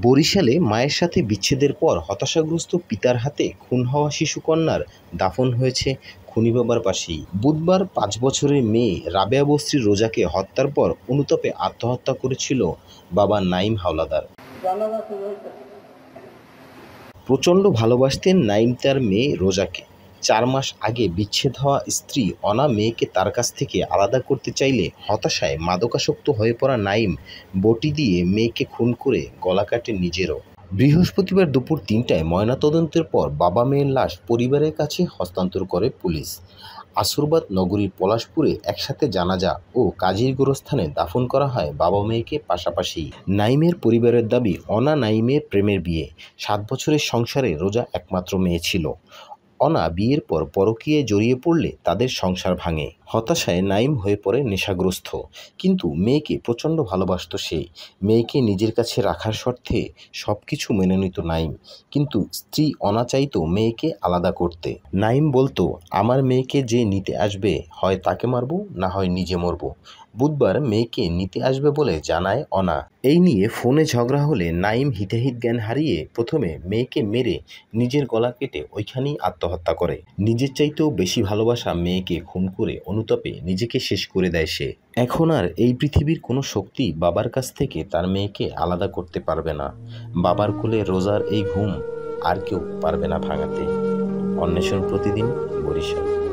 বরিশালে মায়ের সাথে বিচ্ছেদের পর হতাশাগ্রস্ত পিতার হাতে খুন হওয়া শিশুকন্যার দাফন হয়েছে খুনি বাবার পাশেই। বুধবার ৫ বছরের মেয়ে রাবেয়া বস্রী রোজাকে হত্যার পর অনুতাপে আত্মহত্যা করেছিল বাবা নাইম হাওলাদার। প্রচণ্ড ভালোবাসতেন নাইম তার মেয়ে রোজাকে। ৪ মাস আগে বিচ্ছেদ হওয়া স্ত্রী অনা মেয়েকে তার কাছ থেকে আলাদা করতে চাইলে হতাশায় মাদকাসক্ত হয়ে পড়া নাইম বটি দিয়ে মেয়েকে খুন করে গলা কাটে নিজেরও। বৃহস্পতিবার দুপুর ৩টায় ময়নাতদন্তের পর বাবা মেয়ের লাশ পরিবারের কাছে হস্তান্তর করে পুলিশ। আসরবাদ নগরীর পলাশপুরে একসাথে জানাজা ও কাজীর গোরস্থানে দাফন করা হয় বাবা মেয়েকে পাশাপাশি। নাইমের পরিবারের দাবি, অনা নাইমের প্রেমের বিয়ে। ৭ বছরের সংসারে রোজা একমাত্র মেয়ে ছিল। অনা বিয়ের পর পরকীয়ায় জড়িয়ে পড়লে তাদের সংসার ভাঙে। হতাশায় নাইম হয়ে পড়ে নেশাগ্রস্ত। কিন্তু মেয়েকে প্রচণ্ড ভালোবাসত সে। মেয়েকে নিজের কাছে রাখার স্বার্থে সব কিছু মেনে নিত নাইম। কিন্তু স্ত্রী অনা চাইত মেয়েকে আলাদা করতে। নাইম বলতো, আমার মেয়েকে যে নিতে আসবে হয় তাকে মারব, না হয় নিজে মরব। বুধবার মেয়েকে নিতে আসবে বলে জানায় অনা। এই নিয়ে ফোনে ঝগড়া হলে নাইম হিতাহিত জ্ঞান হারিয়ে প্রথমে মেয়েকে মেরে নিজের গলা কেটে ওইখানেই আত্মহত্যা করে। নিজের চাইতেও বেশি ভালোবাসা মেয়েকে খুন করে অনুতাপে নিজেকে শেষ করে দেয় সে। এখন আর এই পৃথিবীর কোনো শক্তি বাবার কাছ থেকে তার মেয়েকে আলাদা করতে পারবে না। বাবার কোলে রোজার এই ঘুম আর কেউ পারবে না ভাঙাতে। অন্বেষণ প্রতিদিন, বরিশাল।